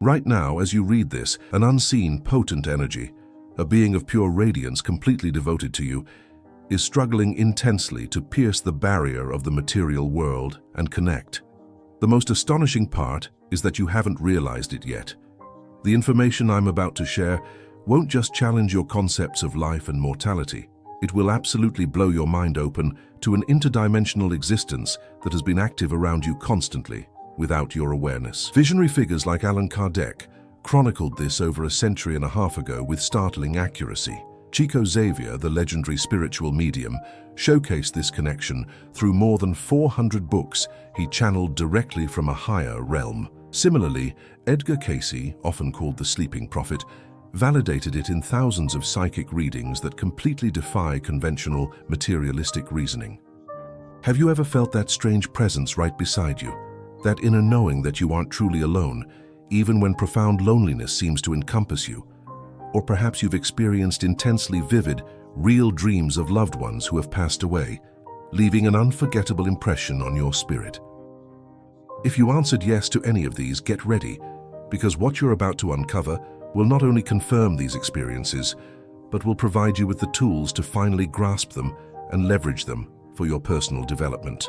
Right now, as you read this, an unseen, potent energy, a being of pure radiance completely devoted to you, is struggling intensely to pierce the barrier of the material world and connect. The most astonishing part is that you haven't realized it yet. The information I'm about to share won't just challenge your concepts of life and mortality. It will absolutely blow your mind open to an interdimensional existence that has been active around you constantly, without your awareness. Visionary figures like Allan Kardec chronicled this over a century and a half ago with startling accuracy. Chico Xavier, the legendary spiritual medium, showcased this connection through more than 400 books he channeled directly from a higher realm. Similarly, Edgar Cayce, often called the Sleeping Prophet, validated it in thousands of psychic readings that completely defy conventional materialistic reasoning. Have you ever felt that strange presence right beside you? That inner knowing that you aren't truly alone, even when profound loneliness seems to encompass you? Or perhaps you've experienced intensely vivid, real dreams of loved ones who have passed away, leaving an unforgettable impression on your spirit. If you answered yes to any of these, get ready, because what you're about to uncover will not only confirm these experiences, but will provide you with the tools to finally grasp them and leverage them for your personal development.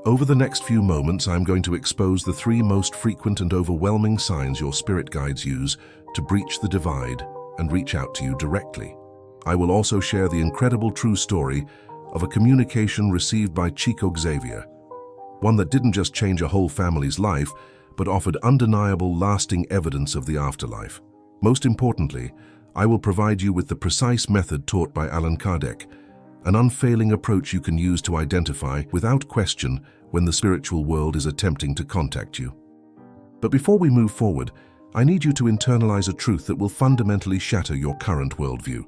Over the next few moments, I'm going to expose the 3 most frequent and overwhelming signs your spirit guides use to breach the divide and reach out to you directly. I will also share the incredible true story of a communication received by Chico Xavier, one that didn't just change a whole family's life, but offered undeniable, lasting evidence of the afterlife. Most importantly, I will provide you with the precise method taught by Allan Kardec, an unfailing approach you can use to identify, without question, when the spiritual world is attempting to contact you. But before we move forward, I need you to internalize a truth that will fundamentally shatter your current worldview.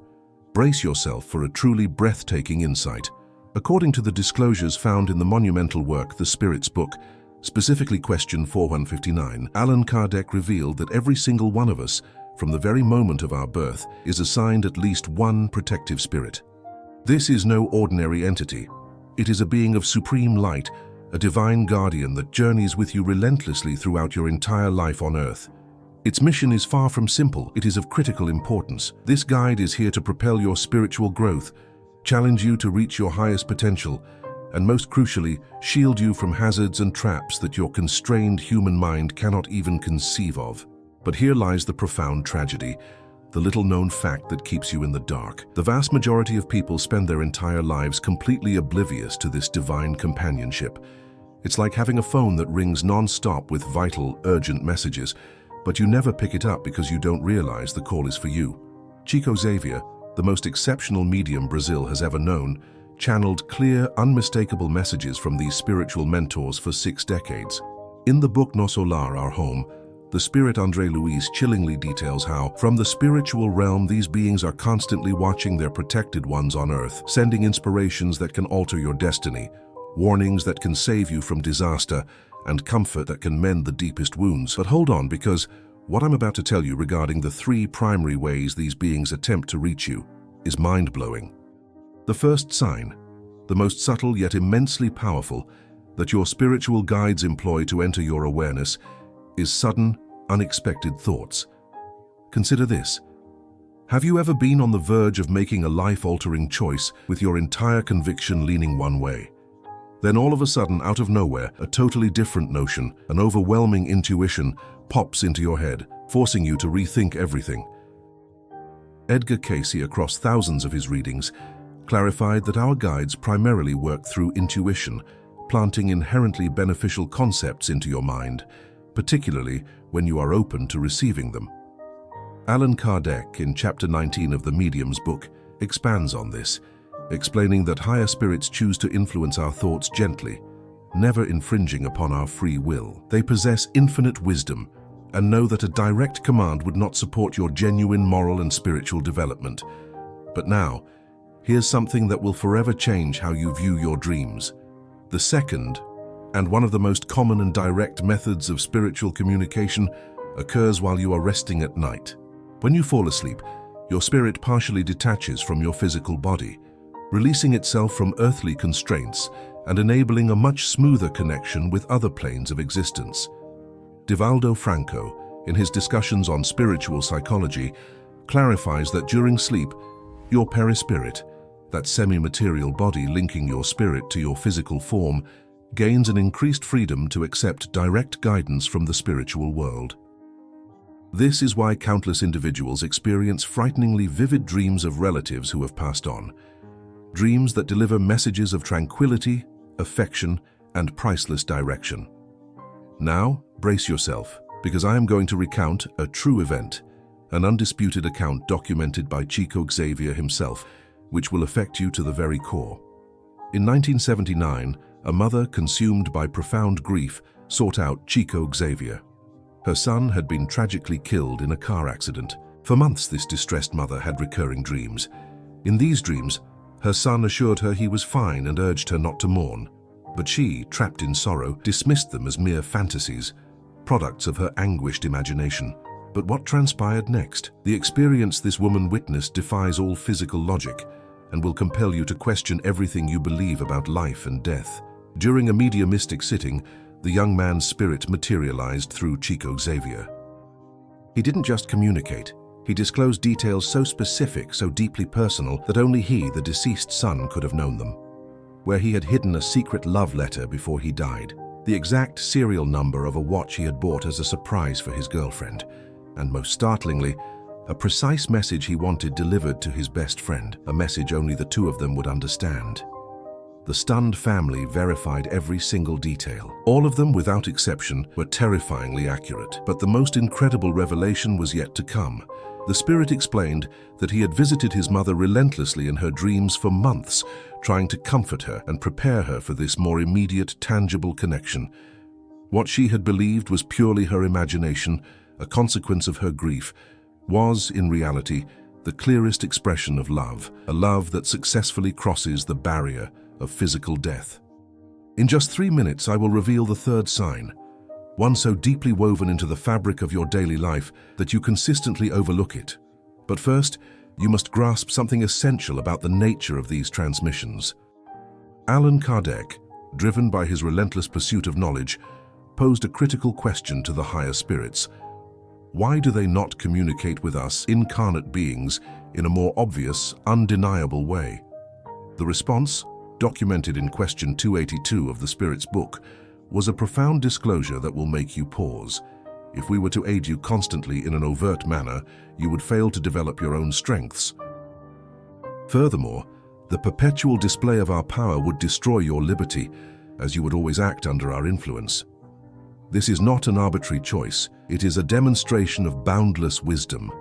Brace yourself for a truly breathtaking insight. According to the disclosures found in the monumental work, The Spirit's Book, specifically question 4159, Allan Kardec revealed that every single one of us, from the very moment of our birth, is assigned at least one protective spirit. This is no ordinary entity. It is a being of supreme light, a divine guardian that journeys with you relentlessly throughout your entire life on Earth. Its mission is far from simple, it is of critical importance. This guide is here to propel your spiritual growth, challenge you to reach your highest potential, and most crucially, shield you from hazards and traps that your constrained human mind cannot even conceive of. But here lies the profound tragedy, the little-known fact that keeps you in the dark. The vast majority of people spend their entire lives completely oblivious to this divine companionship. It's like having a phone that rings non-stop with vital, urgent messages, but you never pick it up because you don't realize the call is for you. Chico Xavier, the most exceptional medium Brazil has ever known, channeled clear, unmistakable messages from these spiritual mentors for 6 decades. In the book Nosso Lar, Our Home, the spirit André Luiz chillingly details how, from the spiritual realm, these beings are constantly watching their protected ones on Earth, sending inspirations that can alter your destiny, warnings that can save you from disaster, and comfort that can mend the deepest wounds. But hold on, because what I'm about to tell you regarding the 3 primary ways these beings attempt to reach you is mind-blowing. The first sign, the most subtle yet immensely powerful, that your spiritual guides employ to enter your awareness is sudden, unexpected thoughts. Consider this. Have you ever been on the verge of making a life-altering choice with your entire conviction leaning one way? Then all of a sudden, out of nowhere, a totally different notion, an overwhelming intuition, pops into your head, forcing you to rethink everything. Edgar Cayce, across thousands of his readings, clarified that our guides primarily work through intuition, planting inherently beneficial concepts into your mind, particularly when you are open to receiving them. Allan Kardec, in Chapter 19 of the Medium's book, expands on this, explaining that higher spirits choose to influence our thoughts gently, never infringing upon our free will. They possess infinite wisdom and know that a direct command would not support your genuine moral and spiritual development. But now, here's something that will forever change how you view your dreams. The second, and one of the most common and direct methods of spiritual communication, occurs while you are resting at night. When you fall asleep, your spirit partially detaches from your physical body, releasing itself from earthly constraints and enabling a much smoother connection with other planes of existence. Divaldo Franco, in his discussions on spiritual psychology, clarifies that during sleep, your perispirit, that semi-material body linking your spirit to your physical form, gains an increased freedom to accept direct guidance from the spiritual world. This is why countless individuals experience frighteningly vivid dreams of relatives who have passed on, dreams that deliver messages of tranquility, affection, and priceless direction. Now, brace yourself, because I am going to recount a true event, an undisputed account documented by Chico Xavier himself, which will affect you to the very core. In 1979, a mother consumed by profound grief sought out Chico Xavier. Her son had been tragically killed in a car accident. For months, this distressed mother had recurring dreams. In these dreams, her son assured her he was fine and urged her not to mourn. But she, trapped in sorrow, dismissed them as mere fantasies, products of her anguished imagination. But what transpired next? The experience this woman witnessed defies all physical logic and will compel you to question everything you believe about life and death. During a mediumistic sitting, the young man's spirit materialized through Chico Xavier. He didn't just communicate. He disclosed details so specific, so deeply personal, that only he, the deceased son, could have known them. Where he had hidden a secret love letter before he died, the exact serial number of a watch he had bought as a surprise for his girlfriend, and most startlingly, a precise message he wanted delivered to his best friend, a message only the two of them would understand. The stunned family verified every single detail. All of them, without exception, were terrifyingly accurate. But the most incredible revelation was yet to come. The spirit explained that he had visited his mother relentlessly in her dreams for months, trying to comfort her and prepare her for this more immediate, tangible connection. What she had believed was purely her imagination, a consequence of her grief, was, in reality, the clearest expression of love, a love that successfully crosses the barrier of physical death. In just 3 minutes, I will reveal the third sign, one so deeply woven into the fabric of your daily life that you consistently overlook it. But first, you must grasp something essential about the nature of these transmissions. Allan Kardec, driven by his relentless pursuit of knowledge, posed a critical question to the higher spirits. Why do they not communicate with us, incarnate beings, in a more obvious, undeniable way? The response, documented in question 282 of the Spirit's book, was a profound disclosure that will make you pause. If we were to aid you constantly in an overt manner, you would fail to develop your own strengths. Furthermore, the perpetual display of our power would destroy your liberty, as you would always act under our influence. This is not an arbitrary choice. It is a demonstration of boundless wisdom.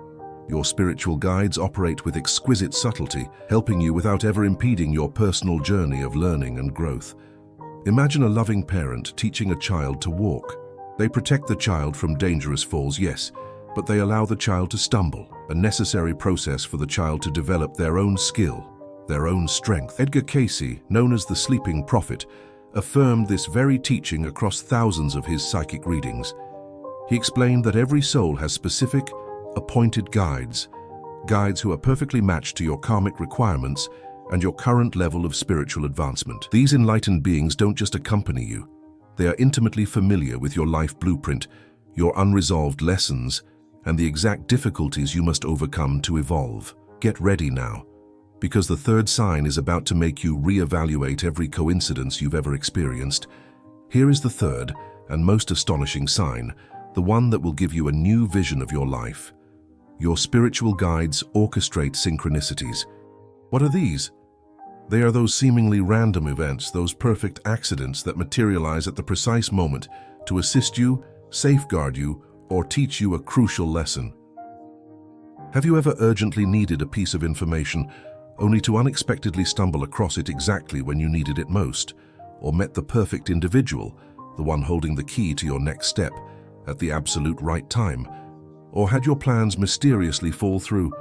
Your spiritual guides operate with exquisite subtlety, helping you without ever impeding your personal journey of learning and growth. Imagine a loving parent teaching a child to walk. They protect the child from dangerous falls, yes, but they allow the child to stumble, a necessary process for the child to develop their own skill, their own strength. Edgar Cayce, known as the Sleeping Prophet, affirmed this very teaching across thousands of his psychic readings. He explained that every soul has specific, appointed guides who are perfectly matched to your karmic requirements and your current level of spiritual advancement. These enlightened beings don't just accompany you. They are intimately familiar with your life blueprint, your unresolved lessons, and the exact difficulties you must overcome to evolve. Get ready now, because the third sign is about to make you reevaluate every coincidence you've ever experienced. Here is the third and most astonishing sign, the one that will give you a new vision of your life. Your spiritual guides orchestrate synchronicities. What are these? They are those seemingly random events, those perfect accidents that materialize at the precise moment to assist you, safeguard you, or teach you a crucial lesson. Have you ever urgently needed a piece of information only to unexpectedly stumble across it exactly when you needed it most, or met the perfect individual, the one holding the key to your next step, at the absolute right time? Or had your plans mysteriously fall through,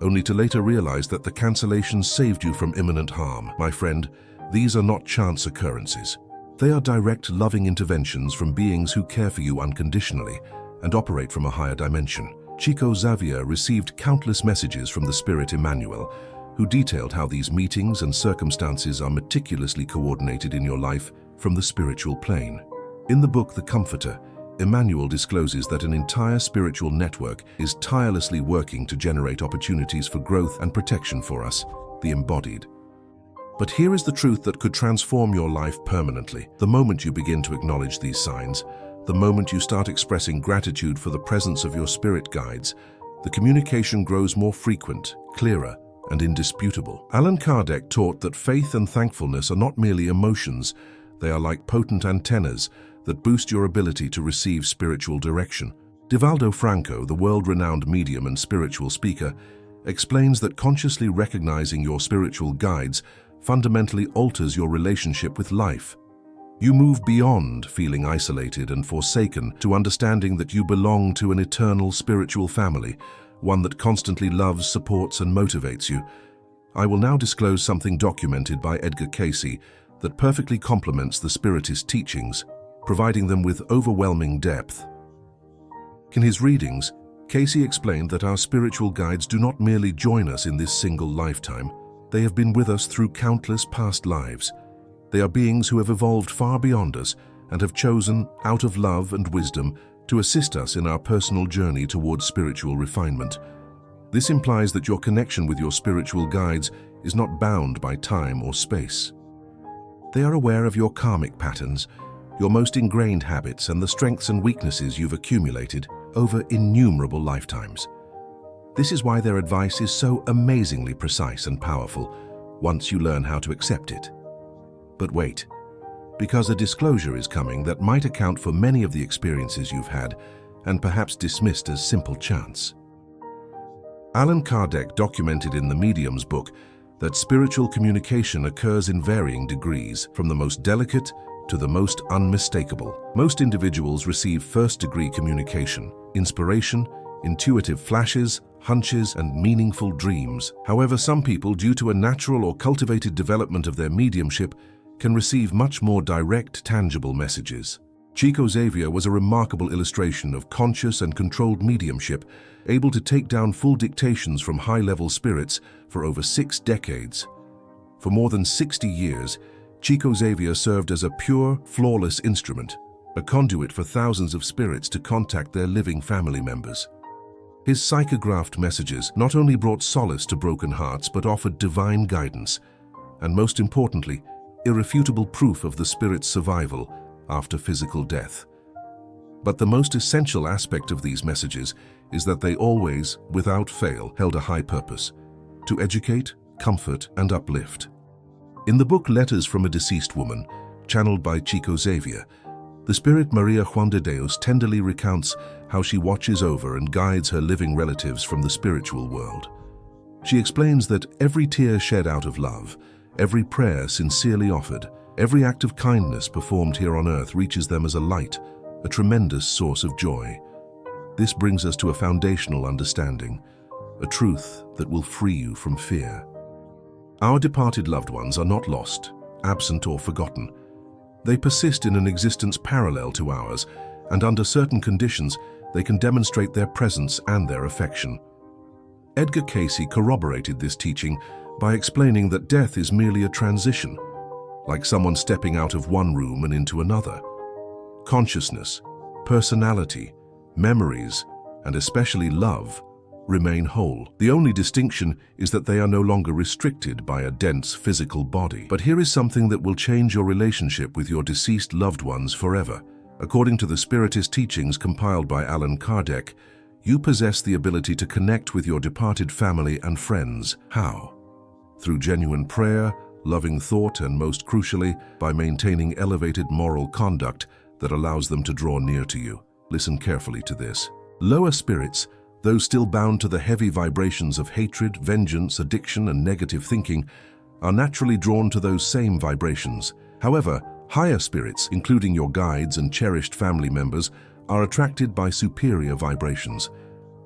only to later realize that the cancellations saved you from imminent harm? My friend, these are not chance occurrences. They are direct, loving interventions from beings who care for you unconditionally and operate from a higher dimension. Chico Xavier received countless messages from the Spirit Emmanuel, who detailed how these meetings and circumstances are meticulously coordinated in your life from the spiritual plane. In the book The Comforter, Emmanuel discloses that an entire spiritual network is tirelessly working to generate opportunities for growth and protection for us, the embodied. But here is the truth that could transform your life permanently. The moment you begin to acknowledge these signs, the moment you start expressing gratitude for the presence of your spirit guides, the communication grows more frequent, clearer, and indisputable. Allan Kardec taught that faith and thankfulness are not merely emotions, they are like potent antennas that boost your ability to receive spiritual direction. Divaldo Franco, the world-renowned medium and spiritual speaker, explains that consciously recognizing your spiritual guides fundamentally alters your relationship with life. You move beyond feeling isolated and forsaken to understanding that you belong to an eternal spiritual family, one that constantly loves, supports, and motivates you. I will now disclose something documented by Edgar Cayce that perfectly complements the Spiritist teachings, providing them with overwhelming depth. In his readings, Cayce explained that our spiritual guides do not merely join us in this single lifetime, they have been with us through countless past lives. They are beings who have evolved far beyond us and have chosen, out of love and wisdom, to assist us in our personal journey towards spiritual refinement. This implies that your connection with your spiritual guides is not bound by time or space. They are aware of your karmic patterns, your most ingrained habits, and the strengths and weaknesses you've accumulated over innumerable lifetimes. This is why their advice is so amazingly precise and powerful once you learn how to accept it. But wait, because a disclosure is coming that might account for many of the experiences you've had and perhaps dismissed as simple chance. Allan Kardec documented in the Medium's book that spiritual communication occurs in varying degrees, from the most delicate to the most unmistakable. Most individuals receive first-degree communication, inspiration, intuitive flashes, hunches, and meaningful dreams. However, some people, due to a natural or cultivated development of their mediumship, can receive much more direct, tangible messages. Chico Xavier was a remarkable illustration of conscious and controlled mediumship, able to take down full dictations from high-level spirits for over 6 decades. For more than 60 years, Chico Xavier served as a pure, flawless instrument, a conduit for thousands of spirits to contact their living family members. His psychographed messages not only brought solace to broken hearts but offered divine guidance, and most importantly, irrefutable proof of the spirit's survival after physical death. But the most essential aspect of these messages is that they always, without fail, held a high purpose: to educate, comfort, and uplift. In the book Letters from a Deceased Woman, channeled by Chico Xavier, the spirit Maria Juan de Deus tenderly recounts how she watches over and guides her living relatives from the spiritual world. She explains that every tear shed out of love, every prayer sincerely offered, every act of kindness performed here on earth reaches them as a light, a tremendous source of joy. This brings us to a foundational understanding, a truth that will free you from fear. Our departed loved ones are not lost, absent, or forgotten. They persist in an existence parallel to ours, and under certain conditions, they can demonstrate their presence and their affection. Edgar Cayce corroborated this teaching by explaining that death is merely a transition, like someone stepping out of one room and into another. Consciousness, personality, memories, and especially love, remain whole. The only distinction is that they are no longer restricted by a dense physical body. But here is something that will change your relationship with your deceased loved ones forever. According to the Spiritist teachings compiled by Allan Kardec, you possess the ability to connect with your departed family and friends. How? Through genuine prayer, loving thought, and most crucially, by maintaining elevated moral conduct that allows them to draw near to you. Listen carefully to this. Lower spirits, though still bound to the heavy vibrations of hatred, vengeance, addiction, and negative thinking, are naturally drawn to those same vibrations. However, higher spirits, including your guides and cherished family members, are attracted by superior vibrations: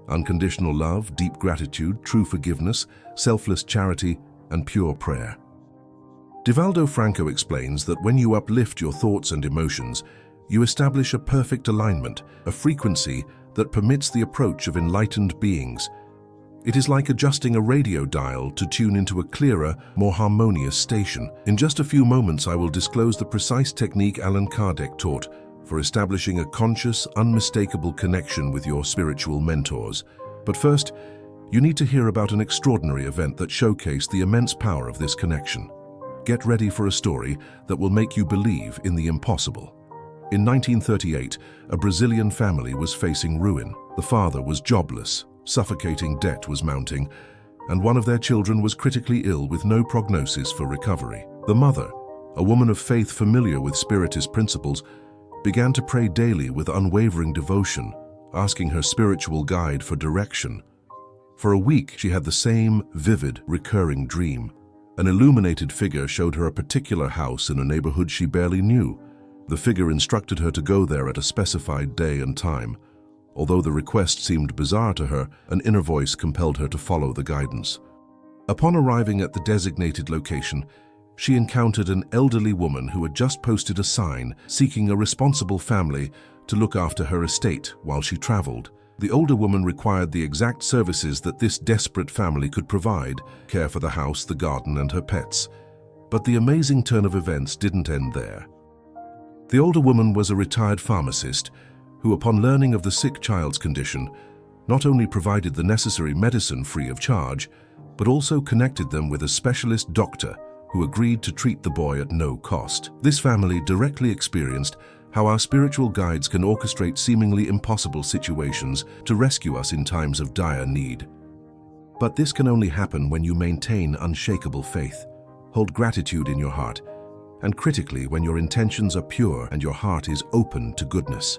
unconditional love, deep gratitude, true forgiveness, selfless charity, and pure prayer. Divaldo Franco explains that when you uplift your thoughts and emotions, you establish a perfect alignment, a frequency that permits the approach of enlightened beings. It is like adjusting a radio dial to tune into a clearer, more harmonious station. In just a few moments, I will disclose the precise technique Allan Kardec taught for establishing a conscious, unmistakable connection with your spiritual mentors. But first, you need to hear about an extraordinary event that showcased the immense power of this connection. Get ready for a story that will make you believe in the impossible. In 1938, a Brazilian family was facing ruin. The father was jobless, suffocating debt was mounting, and one of their children was critically ill with no prognosis for recovery. The mother, a woman of faith familiar with Spiritist principles, began to pray daily with unwavering devotion, asking her spiritual guide for direction. For a week, she had the same vivid, recurring dream. An illuminated figure showed her a particular house in a neighborhood she barely knew. The figure instructed her to go there at a specified day and time. Although the request seemed bizarre to her, an inner voice compelled her to follow the guidance. Upon arriving at the designated location, she encountered an elderly woman who had just posted a sign seeking a responsible family to look after her estate while she traveled. The older woman required the exact services that this desperate family could provide: care for the house, the garden, and her pets. But the amazing turn of events didn't end there. The older woman was a retired pharmacist who, upon learning of the sick child's condition, not only provided the necessary medicine free of charge, but also connected them with a specialist doctor who agreed to treat the boy at no cost. This family directly experienced how our spiritual guides can orchestrate seemingly impossible situations to rescue us in times of dire need. But this can only happen when you maintain unshakable faith, hold gratitude in your heart, and critically, when your intentions are pure and your heart is open to goodness.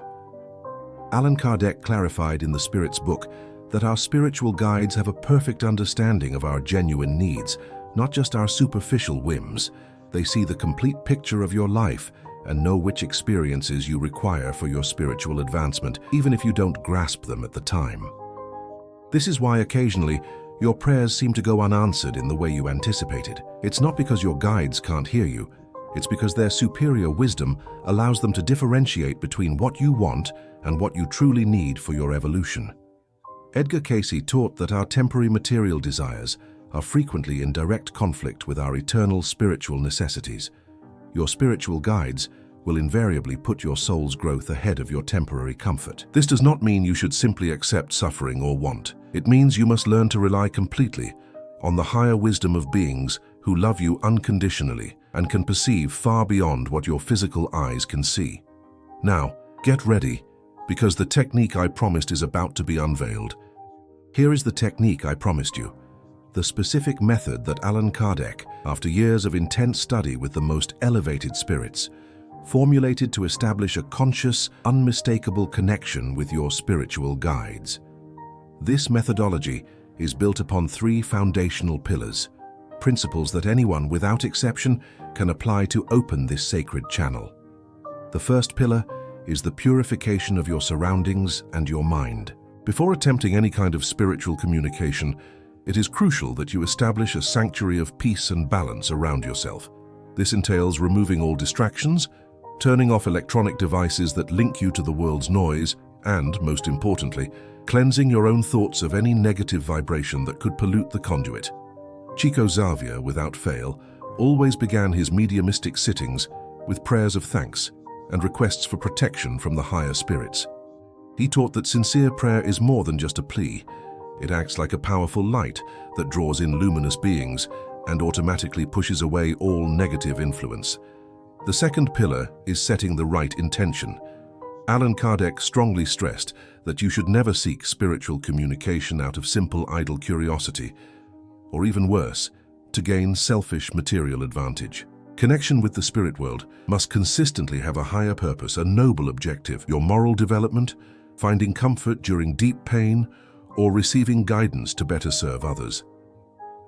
Allan Kardec clarified in the Spirit's book that our spiritual guides have a perfect understanding of our genuine needs, not just our superficial whims. They see the complete picture of your life and know which experiences you require for your spiritual advancement, even if you don't grasp them at the time. This is why occasionally your prayers seem to go unanswered in the way you anticipated. It's not because your guides can't hear you. It's because their superior wisdom allows them to differentiate between what you want and what you truly need for your evolution. Edgar Cayce taught that our temporary material desires are frequently in direct conflict with our eternal spiritual necessities. Your spiritual guides will invariably put your soul's growth ahead of your temporary comfort. This does not mean you should simply accept suffering or want. It means you must learn to rely completely on the higher wisdom of beings who love you unconditionally and can perceive far beyond what your physical eyes can see. Now, get ready, because the technique I promised is about to be unveiled. Here is the technique I promised you. The specific method that Allan Kardec, after years of intense study with the most elevated spirits, formulated to establish a conscious, unmistakable connection with your spiritual guides. This methodology is built upon three foundational pillars, principles that anyone without exception can apply to open this sacred channel. The first pillar is the purification of your surroundings and your mind. Before attempting any kind of spiritual communication, it is crucial that you establish a sanctuary of peace and balance around yourself. This entails removing all distractions, turning off electronic devices that link you to the world's noise, and, most importantly, cleansing your own thoughts of any negative vibration that could pollute the conduit. Chico Xavier, without fail, always began his mediumistic sittings with prayers of thanks and requests for protection from the higher spirits. He taught that sincere prayer is more than just a plea. It acts like a powerful light that draws in luminous beings and automatically pushes away all negative influence. The second pillar is setting the right intention. Allan Kardec strongly stressed that you should never seek spiritual communication out of simple idle curiosity, or even worse, to gain selfish material advantage. Connection with the spirit world must consistently have a higher purpose, a noble objective: your moral development, finding comfort during deep pain, or receiving guidance to better serve others.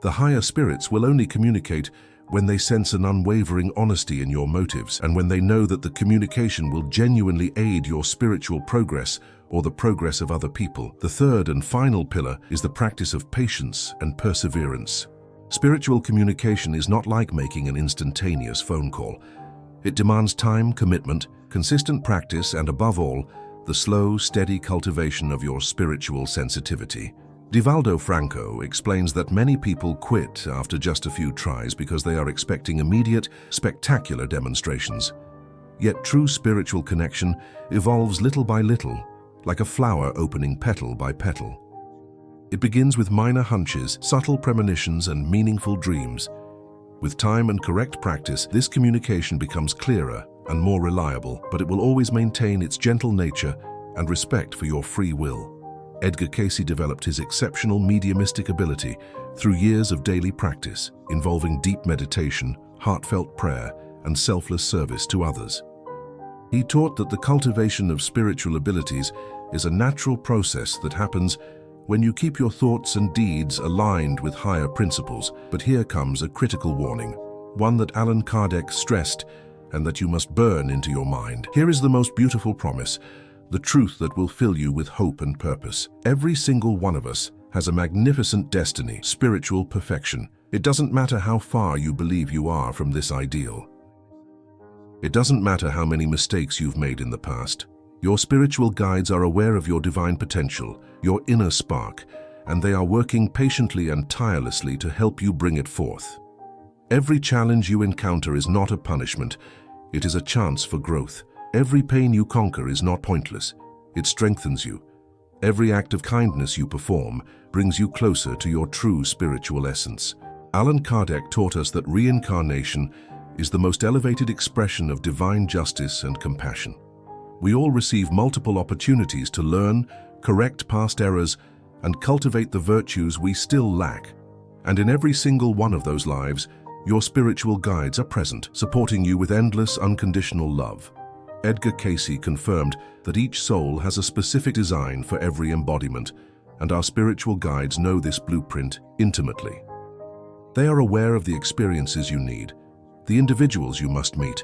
The higher spirits will only communicate when they sense an unwavering honesty in your motives and when they know that the communication will genuinely aid your spiritual progress or the progress of other people. The third and final pillar is the practice of patience and perseverance. Spiritual communication is not like making an instantaneous phone call. It demands time, commitment, consistent practice, and above all, the slow, steady cultivation of your spiritual sensitivity. Divaldo Franco explains that many people quit after just a few tries because they are expecting immediate, spectacular demonstrations. Yet true spiritual connection evolves little by little, like a flower opening petal by petal. It begins with minor hunches, subtle premonitions, and meaningful dreams. With time and correct practice, this communication becomes clearer and more reliable, but it will always maintain its gentle nature and respect for your free will. Edgar Cayce developed his exceptional mediumistic ability through years of daily practice, involving deep meditation, heartfelt prayer, and selfless service to others. He taught that the cultivation of spiritual abilities is a natural process that happens when you keep your thoughts and deeds aligned with higher principles. But here comes a critical warning, one that Allan Kardec stressed and that you must burn into your mind. Here is the most beautiful promise, the truth that will fill you with hope and purpose. Every single one of us has a magnificent destiny, spiritual perfection. It doesn't matter how far you believe you are from this ideal. It doesn't matter how many mistakes you've made in the past. Your spiritual guides are aware of your divine potential, your inner spark, and they are working patiently and tirelessly to help you bring it forth. Every challenge you encounter is not a punishment, it is a chance for growth. Every pain you conquer is not pointless, it strengthens you. Every act of kindness you perform brings you closer to your true spiritual essence. Allan Kardec taught us that reincarnation is the most elevated expression of divine justice and compassion. We all receive multiple opportunities to learn, correct past errors, and cultivate the virtues we still lack. And in every single one of those lives, your spiritual guides are present, supporting you with endless, unconditional love. Edgar Cayce confirmed that each soul has a specific design for every embodiment, and our spiritual guides know this blueprint intimately. They are aware of the experiences you need, the individuals you must meet,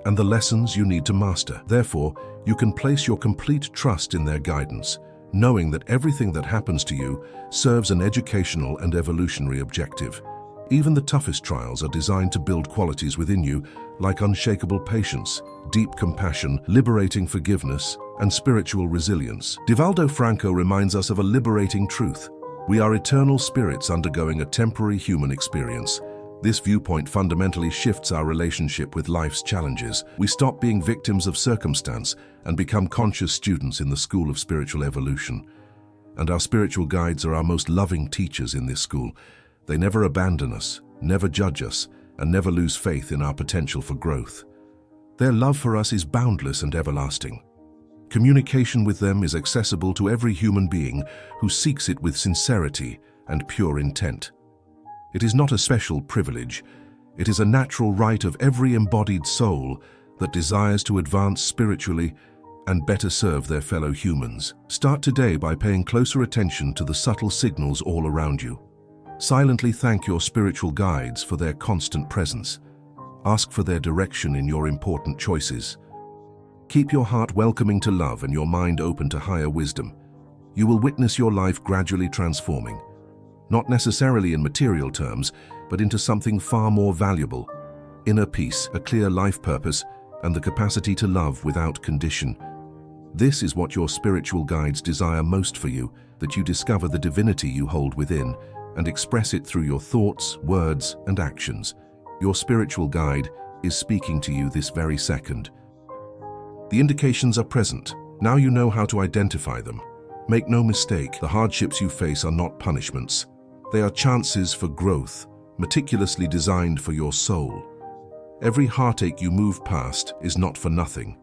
and the lessons you need to master. Therefore, you can place your complete trust in their guidance, knowing that everything that happens to you serves an educational and evolutionary objective. Even the toughest trials are designed to build qualities within you like unshakable patience, deep compassion, liberating forgiveness, and spiritual resilience. Divaldo Franco reminds us of a liberating truth. We are eternal spirits undergoing a temporary human experience. This viewpoint fundamentally shifts our relationship with life's challenges. We stop being victims of circumstance and become conscious students in the school of spiritual evolution. And our spiritual guides are our most loving teachers in this school. They never abandon us, never judge us, and never lose faith in our potential for growth. Their love for us is boundless and everlasting. Communication with them is accessible to every human being who seeks it with sincerity and pure intent. It is not a special privilege. It is a natural right of every embodied soul that desires to advance spiritually and better serve their fellow humans. Start today by paying closer attention to the subtle signals all around you. Silently thank your spiritual guides for their constant presence. Ask for their direction in your important choices. Keep your heart welcoming to love and your mind open to higher wisdom. You will witness your life gradually transforming, not necessarily in material terms, but into something far more valuable: inner peace, a clear life purpose, and the capacity to love without condition. This is what your spiritual guides desire most for you, that you discover the divinity you hold within and express it through your thoughts, words, and actions. Your spiritual guide is speaking to you this very second. The indications are present. Now you know how to identify them. Make no mistake, the hardships you face are not punishments. They are chances for growth, meticulously designed for your soul. Every heartache you move past is not for nothing.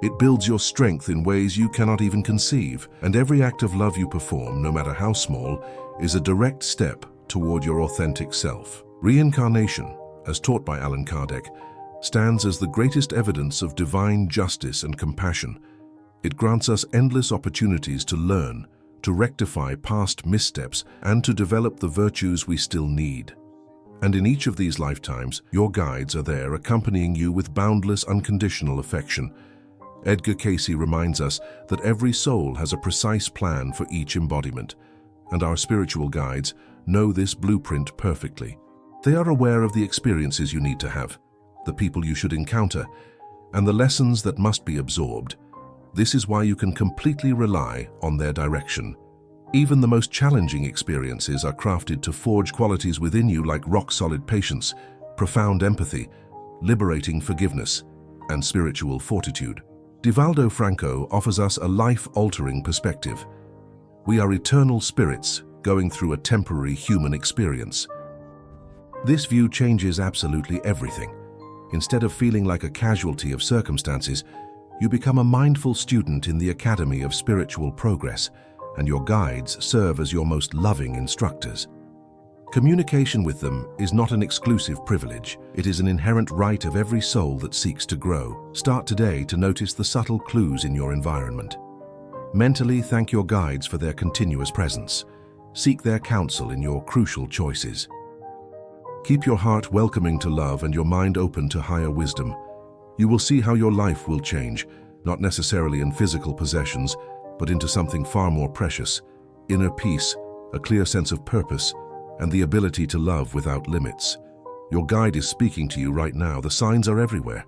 It builds your strength in ways you cannot even conceive, and every act of love you perform, no matter how small, is a direct step toward your authentic self. Reincarnation, as taught by Allan Kardec, stands as the greatest evidence of divine justice and compassion. It grants us endless opportunities to learn, to rectify past missteps, and to develop the virtues we still need. And in each of these lifetimes, your guides are there accompanying you with boundless, unconditional affection. Edgar Cayce reminds us that every soul has a precise plan for each embodiment, and our spiritual guides know this blueprint perfectly. They are aware of the experiences you need to have, the people you should encounter, and the lessons that must be absorbed. This is why you can completely rely on their direction. Even the most challenging experiences are crafted to forge qualities within you like rock-solid patience, profound empathy, liberating forgiveness, and spiritual fortitude. Divaldo Franco offers us a life-altering perspective. We are eternal spirits going through a temporary human experience. This view changes absolutely everything. Instead of feeling like a casualty of circumstances, you become a mindful student in the Academy of Spiritual Progress, and your guides serve as your most loving instructors. Communication with them is not an exclusive privilege. It is an inherent right of every soul that seeks to grow. Start today to notice the subtle clues in your environment. Mentally thank your guides for their continuous presence. Seek their counsel in your crucial choices. Keep your heart welcoming to love and your mind open to higher wisdom. You will see how your life will change, not necessarily in physical possessions, but into something far more precious: inner peace, a clear sense of purpose, and the ability to love without limits. Your guide is speaking to you right now. The signs are everywhere.